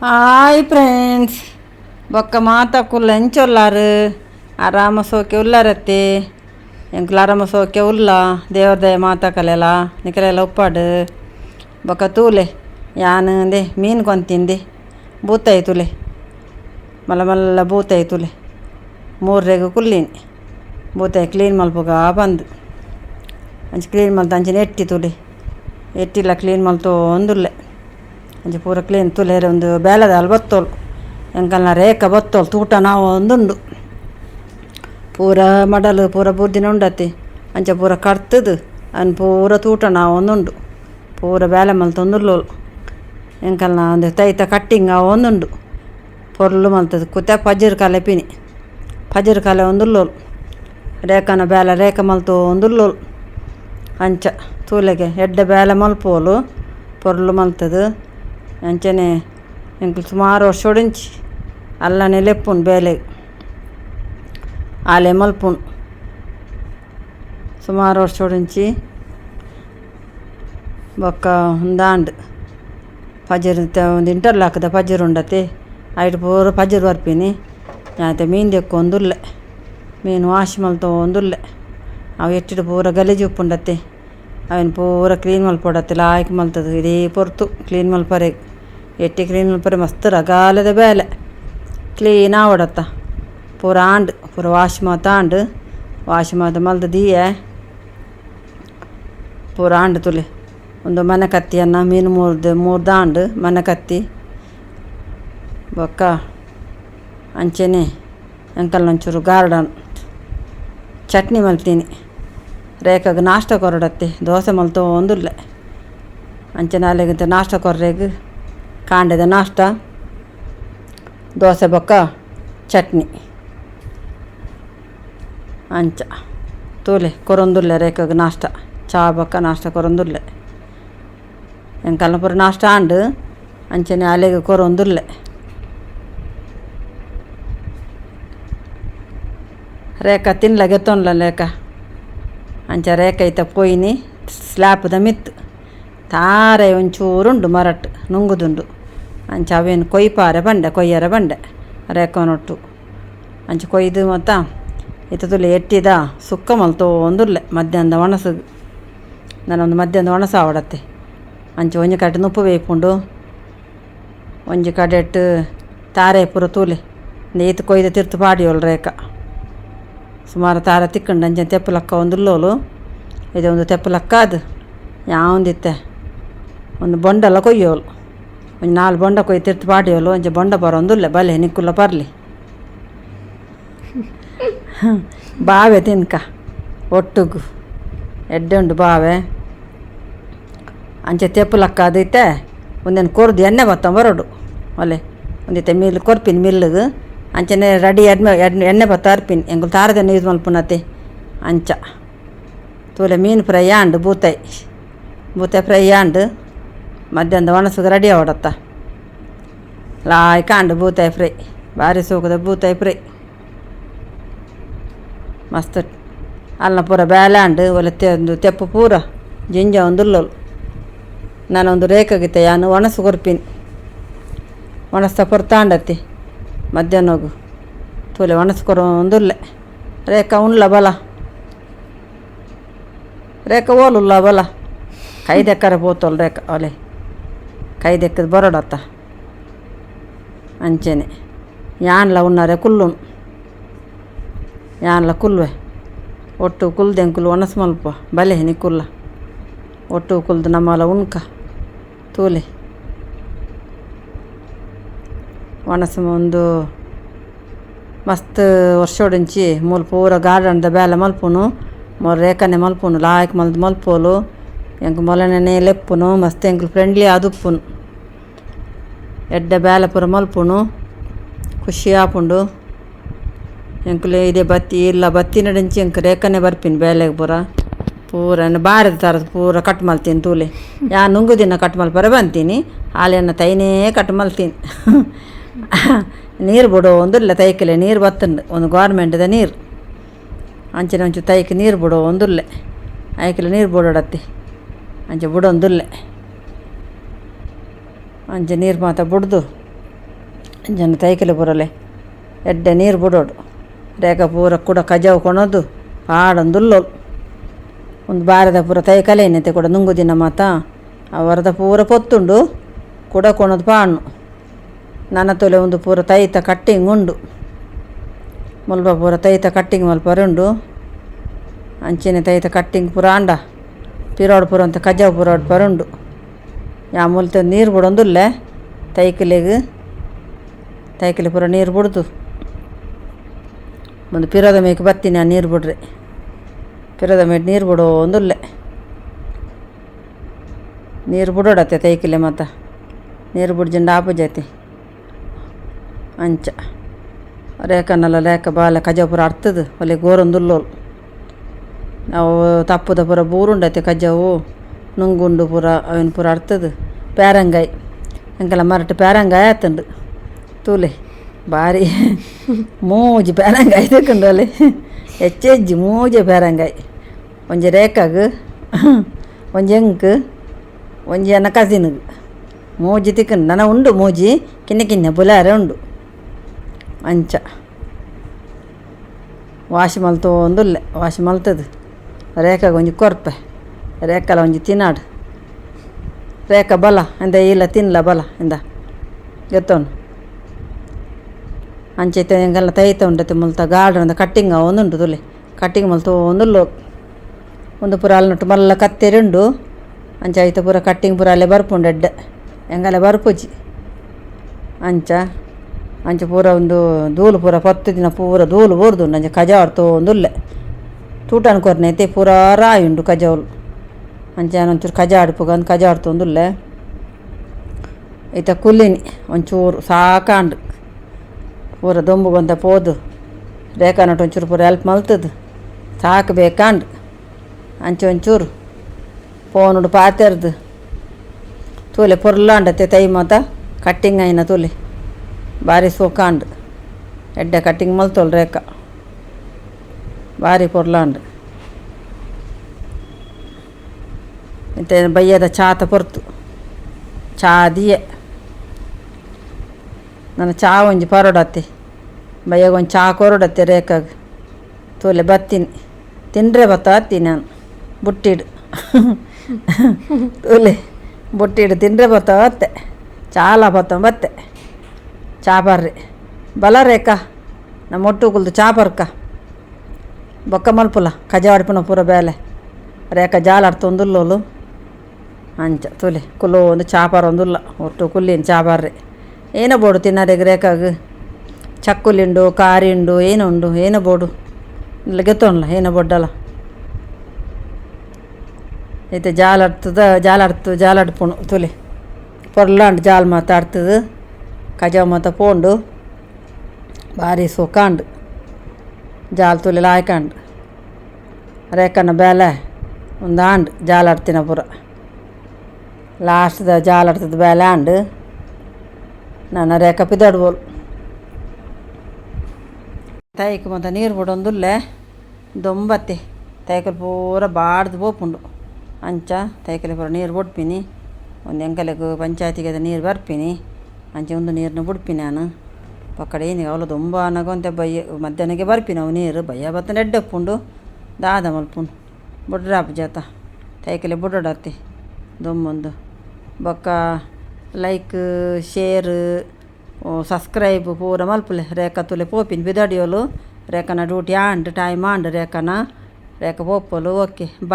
Hi friends, ಬೊಕ್ಕ ಮಾತಾಕುಲ್ಲ ಎಂಚೊಲ್ಲಾರು ಆರಾಮ ಸೋಕೆ ಉಲ್ಲಾರತ್ತೆ ಎಂಕ್ಲ ಆರಾಮ ಸೋಕೆ ಉಲ್ಲ ದೇವ್ರ ದಯ ಮಾತಾಕಲೆಲ್ಲ ನಿಕಲೆಲ್ಲ ಉಪ್ಪಾಡು ಬೊಕ್ಕ ತೂಲೆ ಯಾನಂದೆ ಮೀನು ಕೊಂತಿಂದೆ ಬೂತಾಯಿ ತುಲೆ ಮಲ್ಲ ಮಲ್ಲ ಬೂತಾಯಿ ತುಲೆ 3 ಕುಲ್ಲೀನಿ ಬೂತಾಯಿ ಕ್ಲೀನ್ ಮಲ್ಪಗ ಬಂದು ಅಂಚೆ ಕ್ಲೀನ್ ಮಲ್ತು ಅಂಚನೆ ಎಟ್ಟಿ ತುಲೆ ಎಟ್ಟಿಲ್ಲ ಕ್ಲೀನ್ ಮಲ್ತು ಒಂದುಲ್ಲೆ ಅಂಚೆ ಪೂರ ಕ್ಲೀನ್ ತುಲೇರೆ ಒಂದು ಬೇಲದ ಅಲ್ಲಿ ಬತ್ತೋಳು ಎಂಕಲ್ನ ರೇಖ ಬತ್ತೋಳು ತೂಟ ನಾವು ಒಂದುಂಡು ಪೂರ ಮಡಲು ಪೂರ ಬುದ್ದಿನ ಉಂಡತಿ ಅಂಚೆ ಪೂರ ಕಡ್ತದು ಅನ್ ಪೂರ ತೂಟ ನಾವು ಒಂದುಂಡು ಪೂರ ಬೇಲೆ ಮಲ್ತು ಒಂದುಲ್ಲೋಳು ಎಂಕಲ್ನ ಒಂದು ತೈತ ಕಟ್ಟಿಂಗ್ ಒಂದುಂಡು ಪೊರ್ಲು ಮಲ್ತದು ಕುತ್ತೆ ಪಜ್ಜರ್ ಕಾಲೆ ಪಿನಿ ಪಜ್ಜರ್ ಕಾಲೆ ಒಂದುಲ್ಲೋಳು ರೇಖನ ಬೇಲೆ ರೇಖ ಮಲ್ತು ಒಂದುಲ್ಲೋಳು ಅಂಚ ತೂಲೆಗೆ ಎಡ್ಡ ಬೇಲೆ ಮಲ್ಪೋಲು ಪೊರ್ಲು ಮಲ್ತದು ಅಂಚನೆ ಎಂಕ್ಲು ಸುಮಾರು ವರ್ಷ ಒಡಿಂಚಿ ಅಲ್ಲನೆ ಲೆಪ್ಪುನು ಬೇಲೆ ಆಲೆ ಮಲ್ಪುನು ಸುಮಾರು ವರ್ಷ ಒಡಿಂಚಿ ಬೊಕ್ಕ ಒಂದಾಂಡ್ ಪಜರ್ ಒಂದು ಇಂಟರ್ಲಾಕ್ದ ಪಜರ್ ಉಂಡತೆ ಐಟ್ ಪೂರ ಪಜರ್ ಬರ್ಪಿನಿ ಯಾತೆ ಮೀನು ದೆಕ್ಕು ಒಂದುಲ್ಲೆ ಮೀನು ವಾಶ್ ಮಲ್ತು ಒಂದುಲ್ಲೆ ಅವು ಎಟ್ಟಿಡು ಪೂರ ಗಲೀಜು ಉಪ್ಪುಂಡತೆ ಅವನು ಪೂರ ಕ್ಲೀನ್ ಮಲ್ಪೊಡತ್ತೆ ಲಾಯ್ಕ್ ಮಲ್ತದು ಇಡೀ ಪೊರ್ತು ಕ್ಲೀನ್ ಮಲ್ಪರೆ ಎಟ್ಟಿ ಕ್ಲೀನ್ ಮಲ್ಪರೆ ಮಸ್ತ್ ರಗಾಲದ ಬೇಲೆ ಕ್ಲೀನ್ ಆವಡತ್ತ ಪೂರ ಆಂಡ್ ಪೂರ ವಾಶ್ ಮಾತಾಂಡು ವಾಶ್ ಮಾತ ಮಲ್ದ ದೀಯೆ ಪೂರ ಆಂಡ್ ತುಲೆ ಒಂದು ಮನೆ ಕತ್ತಿಯನ್ನು ಮೀನು ಮೂರು ದಾಂಡು ಮನೆ ಕತ್ತಿ ಬೊಕ್ಕ ಅಂಚೆನೆ ಎಂಕಲ್ ಒಂಚೂರು ಗಾರ್ಡನ್ ಚಟ್ನಿ ಮಲ್ತೀನಿ ರೇಖಾಗ ನಾಷ್ಟ ಕೊರಡತ್ತೆ ದೋಸೆ ಮಲ್ತು ಒಂದುಲ್ಲೆ ಅಂಚನೆ ಅಲ್ಲಿಗಿಂತ ನಾಷ್ಟ ಕೊರ್ರೆಗೆ ಕಾಂಡೆದ ನಾಷ್ಟ ದೋಸೆ ಬೊಕ್ಕ ಚಟ್ನಿ ಅಂಚ ತೂಲೆ ಕೊರೊಂದುಲ್ಲೆ ರೇಖಾಗ ನಾಷ್ಟ ಚಾ ಬೊಕ್ಕ ನಾಷ್ಟ ಕೊರೊಂದುಲ್ಲೆ ಎಂಕಲ್ನ ಪೂರ ನಾಷ್ಟ ಆಂಡು ಅಂಚನೆ ಅಲೆಗೆ ಕೊರೊಂದುಲ್ಲೆ ರೇಖಾ ತಿನ್ಲ ಗೆತ್ತೊನ್ಲ ರೇಖಾ ಅಂಚ ರೇಖ ಐತ ಪೋಯಿನಿ ಸ್ಲ್ಯಾಪ್ದ ಮಿತ್ತು ತಾರೆ ಒಂಚೂರುಂಡು ಮರಟ್ ನುಂಗುದುಂಡು ಅಂಚ ಅವೇನು ಕೊಯ್ಪಾರೆ ಬಂಡೆ ಕೊಯ್ಯರೆ ಬಂಡೆ ರೇಖನೊಟ್ಟು ಅಂಚ ಕೊಯ್ದು ಮತ್ತು ಇತ್ತ ತುಲೆ ಎಟ್ಟಿದ ಸುಕ್ಕ ಮಲ್ತು ಒಂದುಲ್ಲೆ ಮಧ್ಯಾಹ್ನದ ಒಣಸು ನಾನೊಂದು ಮಧ್ಯಾಹ್ನದ ಒಣಸ ಆವಡತ್ತೆ ಅಂಚ ಒಂಜಿ ಕಡೆ ನುಪ್ಪು ಬೇಯ್ಪುಂಡು ಒಂಜಿ ಕಡೆ ಇಟ್ಟು ತಾರೆ ಪೂರ ತೂಲೆ ಈತ ಕೊಯ್ದು ತಿರ್ತು ಪಾಡಿಯೋಳು ರೇಖ ಸುಮಾರು ತಾರೆ ತಿಕ್ಕಂಡು ಅಂಚೆ ತೆಪ್ಪಲಕ್ಕ ಒಂದುಲ್ಲೋಲು ಇದೆ ಒಂದು ತೆಪ್ಪಲಕ್ಕ ಅದು ಯಾವಂದಿತ್ತೆ ಒಂದು ಬೊಂಡೆಲ್ಲ ಕೊಯ್ಯೋಳು ಒಂದು 4 ಬೊಂಡ ಕೊಯ್ದು ತಿರ್ತು ಪಾಡಿಯೋಳು ಅಂಚೆ ಬೊಂಡ ಬರೋಂದುಲ್ಲೆ ಬಲೆ ನಿಕ್ಕುಲ್ಲ ಬರಲಿ ಬಾವೆ ತಿನ್ಕ ಒಟ್ಟುಗು ಎಡ್ಡೆ ಉಂಡು ಬಾವೆ ಅಂಚೆ ತೆಪ್ಪಲಕ್ಕ ಅದೈತೆ ಒಂದೇನು ಕೊರ್ದು ಎಣ್ಣೆ ಬರೋಡು ಒಲೆ ಒಂದಿತ್ತೆ ಮಿಲ್ ಕೊರ್ಪಿನ ಮಿಲ್ಲಿಗೆ ಅಂಚನೆ ರೆಡಿ ಎಣ್ಣೆ ಬತ್ತ ಅರ್ಪಿನಿ ಎಂಗಳು ತಾರದೆಣ್ಣೆ ಯೂಸ್ ಮಲ್ಪುನತ್ತೆ ಅಂಚ ತೂಲೆ ಮೀನು ಫ್ರೈ ಆಂಡು ಬೂತಾಯಿ ಫ್ರೈ ಆಂಡು ಮಧ್ಯಾಹ್ನದ ಒಣಸುಗೆ ರೆಡಿ ಆವಡತ್ತ ಲಾಯ್ಕ ಆಂಡು ಬೂತಾಯಿ ಫ್ರೈ ಭಾರಿ ಸೋಕದ ಬೂತಾಯಿ ಫ್ರೈ ಮಸ್ತ್ ಅಲ್ಲ ಪೂರ ಬೇಲೆ ಆಂಡು ಒಲೆ ಒಂದು ತೆಪ್ಪು ಪೂರ ಜಿಂಜ ಒಂದುಲ್ಲೋಲು ನಾನೊಂದು ರೇಖಾಗಿತ್ತೆ ಯಾನು ಒಣಸು ಕೊರ್ಪಿನಿ ಒಣಸ್ತಾ ಪೊರ್ತಾಂಡತ್ತಿ ಮಧ್ಯಾಹ್ನ ಹೋಗು ತೂಲೆ ಒಣಸ್ಕೊರೋ ಒಂದುಲ್ಲೆ ರೇಖಾ ಉಣ್ಲ ಬಲ ರೇಖಾ ಓಲುಲ್ಲ ಬಲ ಕೈದೆಕ್ಕರೆ ಪೋತೋಳು ರೇಖಾ ಒಲೆ ಕೈದೆಕ್ಕದು ಬರೋಡತ್ತ ಅಂಚೆನೆ ಯಾನ್ಲ ಉಣ್ಣರೆ ಕುಲ್ಲುನು ಯಾನ್ಲ ಕುಲ್ವೆ ಒಟ್ಟು ಕುಲ್ದೆಂಕುಲು ಒಣಸು ಮಲ್ಪ ಬಲೆ ನಿಕ್ಕುಲ್ಲ ಒಟ್ಟು ಕುಲ್ದು ನಮ್ಮಲ ಉಣ್ಕ ತೂಲೆ ಒಣಸು ಒಂದು ಮಸ್ತ್ ವರ್ಷೋಡಿಂಚಿ ಮೂಲ ಪೂರ ಗಾರ್ಡನ್ದ ಬೇಲೆ ಮಲ್ಪುನು ಮೊರ ರೇಖನೆ ಮಲ್ಪುನು ಲಾಯ್ಕ್ ಮಲ್ದು ಮಲ್ಪೋಲು ಎಂಕ್ ಮೊಲನೆನೆ ಲೆಪ್ಪುನು ಮಸ್ತ್ ಎಂಕ್ಲು ಫ್ರೆಂಡ್ಲಿ ಆದುಪ್ಪುನು ಎಡ್ಡೆ ಬೇಲೆ ಪೂರ ಮಲ್ಪುನು ಖುಷಿ ಆಪುಂಡು ಎಂಕ್ಲೆ ಇದೇ ಬತ್ತಿ ಇಲ್ಲ ಬತ್ತಿ ನಡಿಂಚಿ ಎಂಕ್ ರೇಖನೆ ಬರ್ಪಿನಿ ಬೇಲೆಗೆ ಪೂರ ಬಾರದ ಥರದ್ದು ಪೂರ ಕಟ್ ಮಲ್ತೀನಿ ತೂಲೆ ಯಾ ನುಂಗುದಿನ ಕಟ್ ಮಲ್ಪರೆ ಬಂತೀನಿ ಹಾಲೆನ್ನ ತೈನೇ ಕಟ್ ಮಲ್ತೀನಿ ನೀರು ಬಿಡೋ ಒಂದುಲ್ಲ ತೈಕಲೆ ನೀರು ಬತ್ತಂಡು ಒಂದು ಗೌರ್ಮೆಂಟ್ದ ನೀರು ಅಂಚನೆ ಒಂಚೂರು ತೈಕೆ ನೀರು ಬಿಡೋ ಒಂದುಲ್ಲೆ ಐಕಲೆ ನೀರು ಬಿಡೋಡತ್ತೆ ಅಂಚೆ ಬಿಡೊಂದುಲ್ಲೆ ಅಂಚೆ ನೀರು ಮಾತ ಬಿಡ್ದು ಜನ ತೈಕಲೆ ಪೂರಲೆ ಎಡ್ಡೆ ನೀರು ಬಿಡೋಡು ರೇಖ ಪೂರ ಕೂಡ ಕಜಾವು ಕೊಣೋದು ಪಾಡೊಂದುಲ್ಲೋಳು ಒಂದು ಬಾರದ ಪೂರ ತೈಕಲೇನೈತೆ ಕೂಡ ನುಂಗು ದಿನ ಮಾತ ಅವರದ ಪೂರ ಪೊತ್ತುಂಡು ಕೂಡ ಕೊಣೋದು ಪಾಣ್ಣು ನನ್ನ ತೊಲೆ ಒಂದು ಪೂರ ತೈತ ಕಟ್ಟಿಂಗ್ ಉಂಡು ಮುಲ್ಪ ಪೂರ ತೈತ ಕಟ್ಟಿಂಗ್ ಮಲ್ಪರುಂಡು ಅಂಚಿನ ತೈತ ಕಟ್ಟಿಂಗ್ ಪೂರ ಅಂಡ ಪಿರೋಡು ಪೂರ ಅಂತ ಕಜಾವು ಪೂರೋಡು ಪರುಂಡು ಯಾ ಮುಲ್ತ ನೀರು ಬಿಡೊಂದುಲ್ಲೆ ತೈಕಲೆಗ್ ತೈಕಲೆ ಪೂರ ನೀರು ಬಿಡ್ದು ಒಂದು ಪಿರೋದ ಮೇಕೆ ಬತ್ತೀನಿ ಆ ನೀರು ಬಿಡ್ರಿ ಪಿರೋದ ಮೇಟ್ ನೀರು ಬಿಡೋ ಒಂದುಲ್ಲೆ ನೀರು ಬಿಡೋಡತ್ತೆ ತೈಕಲೆ ಮತ್ತು ನೀರು ಬಿಡ್ಜಂಡು ಆಪುಜೈತಿ ಅಂಚ ರೇಖನಲ್ಲ ರೇಖ ಬಾಲ ಕಜಾವು ಪೂರ ಅರ್ತದು ಒಲೆ ಗೋರೊಂದುಲ್ಲೋಳು ನಾವು ತಪ್ಪುದ ಪೂರ ಬೂರುಂಡೈತೆ ಕಜಾವು ನುಂಗುಂಡು ಪೂರ ಅವನು ಪೂರ ಅರ್ತದು ಪ್ಯಾರಂಗಾಯಿ ಎಂಕಲ್ಲ ಮರಟು ಪ್ಯಾರಂಗಾಯಿ ಆತಂಡು ತೂಲೆ ಭಾರಿ ಮೂಜಿ ಪ್ಯಾರಂಗಾಯಿ ತಕೊಂಡು ಅಲ್ಲಿ ಹೆಚ್ಚೆಜ್ಜಿ ಮೂಜೆ ಪ್ಯಾರಂಗಾಯಿ ಒಂಜಿ ರೇಖಾಗ ಒಂಜಿ ಎಂಕ್ ಒಂಜಿ ಅನ್ನ ಕಸಿನ್ಗೆ ಮೂಜಿ ತಿಕ್ಕಂಡು ನನ್ನ ಉಂಡು ಮೂಜಿ ಕಿನ್ನ ಬುಲಾರೆ ಉಂಡು ಅಂಚ ವಾಶ್ ಮಲ್ತೊಂದುಲ್ಲೆ ವಾಶ್ ಮಲ್ತದು ರೇಖಾಗ ಒಂಜಿ ಕೊರ್ಪೆ ರೇಖಲ ಒಂಜಿ ತಿನ್ನಾಡು ರೇಖ ಬಲ ಎಂದ ಇಲ್ಲ ತಿನ್ನಲ ಬಲ ಎಂದ ಗೊತ್ತೋನು ಅಂಚೈತೆ ಹೆಂಗೆಲ್ಲ ತೈತ ಉಂಡತೆ ಮುಲ್ತ ಗಾರ್ಡನ್ ಕಟ್ಟಿಂಗ್ ಒಂದುಂಟು ತುಲೆ ಕಟ್ಟಿಂಗ್ ಮಲ್ತು ಒಂದುಲ್ಲು ಒಂದು ಪೂರ ಅಲ್ಲಿನೊಟ್ಟು ಮಲ್ಲ ಕತ್ತೆರುಂಡು ಅಂಚ ಐತೆ ಪೂರ ಕಟ್ಟಿಂಗ್ ಪೂರ ಅಲ್ಲೇ ಬರ್ಪುಂಡು ಎಡ್ಡೆ ಹೆಂಗಲ್ಲ ಬರ್ಪುಜಿ ಅಂಚ ಅಂಚ ಪೂರ ಒಂದು ಧೂಳು ಪೂರ 10 ದಿನ ಪೂರ ಧೂಳು ಬೋರ್ದು ಅಂಚ ಕಜಾಡ್ತೋ ಒಂದುಲ್ಲೆ ತೂಟನ್ ಕೊರ್ನೈತೆ ಪೂರ ರಾಯಿ ಉಂಡು ಕಜಾವಲು ಅಂಚ ಒಂಚೂರು ಕಜಾಡ್ಪುಗ ಅಂದು ಕಜಾಡ್ತೊಂದುಲ್ಲೆ ಈತ ಕುಲ್ಲಿನಿ ಒಂಚೂರು ಸಾಕಾಂಡು ಪೂರ ದೊಂಬುಗಂತ ಪೋದು ರೇಖಾನೊಟ್ಟು ಒಂಚೂರು ಪೂರ ಹೆಲ್ಪ್ ಮಲ್ತದು ಸಾಕು ಬೇಕಂಡು ಅಂಚೆ ಒಂಚೂರು ಫೋನುಡು ಪಾತೆರ್ದು ತೂಲೆ ಪೊರ್ಲಾಂಡತೆ ತೈ ಮಾತ ಕಟ್ಟಿಂಗ್ ಆಯ್ನ ತೂಲೆ ಭಾರಿ ಸೋಕಾಂಡು ಎಡ್ಡೆ ಕಟ್ಟಿಂಗ್ ಮಲ್ತೋಳು ರೇಖ ಭಾರಿ ಪೊರ್ಲಾಂಡು ಮತ್ತು ಬಯ್ಯದ ಚಾತ ಪೊರ್ತು ಚಾ ದಿಯೆ ನನ್ನ ಚಾ ಒಂಜಿ ಪರೋಡತ್ತೆ ಬಯ್ಯಾಗ ಒಂದು ಚಾ ಕೊರಡತ್ತೆ ರೇಖಾಗ ತೋಲೆ ಬತ್ತೀನಿ ತಿಂದರೆ ಬತ್ತೀನಿ ನಾನು ಬುಟ್ಟಿಡು ತೋಲೆ ಬುಟ್ಟಿಡು ತಿಂದರೆ ಬತ್ತೆ ಚಾಲ ಬತ್ತೆ ಚಾ ಬರ್ರಿ ಬಲ ರೇಖಾ ನಮ್ಮ ಒಟ್ಟು ಕುಲ್ದು ಚಾ ಬರ್ಕ ಬೊಕ್ಕ ಮಲ್ಪುಲ ಕಜಾಡ್ಪುನ ಪೂರ ಬೇಲೆ ರೇಖಾ ಜಾಲಾಡ್ತೊಂದುಲ್ಲೋಲು ಅಂಚ ತೋಲೆ ಕುಲೋ ಒಂದು ಚಾ ಪರೊಂದುಲ್ಲ ಒಟ್ಟು ಕುಲ್ಲಿನ ಚಾ ಬರ್ರಿ ಏನೋ ಬೋಡು ತಿನ್ನೋರಿಗೆ ರೇಖಾಗ ಚಕ್ಕುಲಿಂಡು ಕಾರಿಂಡು ಏನೋ ಉಂಡು ಏನೋ ಬೋಡು ಇಲ್ಲ ಗೆತ್ತೋನ್ಲ ಏನೋ ಬೊಡ್ಡಲ್ಲ ಐತೆ ಜಾಲಾಡ್ಪುಣು ತುಲೆ ಪೊರ್ಲಾಂಡು ಜಾಲ್ ಮಾತಾಡ್ತದೆ ಕಜಾವ್ ಮಾತ ಪೋಂಡು ಭಾರಿ ಸೊಕಾಂಡು ಜಾಲ್ ತುಲೆ ಲಾಯ್ಕಂಡು ರೇಖನ ಬೇಲೆ ಒಂದು ಆಂಡು ಜಾಲಾಡ್ತಿನ ಪೂರ ಲಾಸ್ಟ್ದ ಜಾಲಾಡ್ತದ ಬೇಲೆ ಆಂಡು ನನ್ನ ರೇಖ ಪಿದಾಡ್ಬೋಲು ತೈಕ್ ಮತ್ತು ನೀರು ಬಿಡೊಂದುಲ್ಲೆ ದೊಂಬತ್ತೆ ತೈಕಲ್ ಪೂರ ಬಾಡ್ದು ಬೋಪುಂಡು ಅಂಚ ತೈಕಲೆ ಪೂರ ನೀರು ಬಿಡ್ಪಿನಿ ಒಂದು ಎಂಕಲೆಗೂ ಪಂಚಾಯತಿಗೆ ಅದು ನೀರು ಬರ್ಪಿನಿ ಅಂಚೆ ಒಂದು ನೀರನ್ನ ಬಿಡ್ಪಿನಿ ನಾನು ಪಕ್ಕಡೆ ಏನಿಗೆ ಅವಳು ದೊಂಬ ಅನ್ನಗೊಂತೆ ಬಯ್ಯ ಮಧ್ಯಾಹ್ನಕ್ಕೆ ಬರ್ಪಿನಿ ಅವು ನೀರು ಬಯ್ಯ ಬತ್ತ ನೆಡ್ಡಪ್ಪುಂಡು ದಾದ ಮಲ್ಪುಂಡು ಬುಡ್ರಾಪ್ ಜಾತ ತೈಕಲೆ ಬುಡಡತ್ತೆ ದೊಂಬೊಂದು ಬೊಕ್ಕ ಲೈಕ್ ಶೇರ್ ಸಬ್ಸ್ಕ್ರೈಬ್ ಪೂರ ಮಲ್ಪುಲೆ ರೇಖಾ ತುಲೆ ಪೋಪಿನಿ ಬಿದಡಿಯೋಲು ರೇಖನ duty and time and Rekha ಪೋಪೋಲು ಓಕೆ ಬಾ.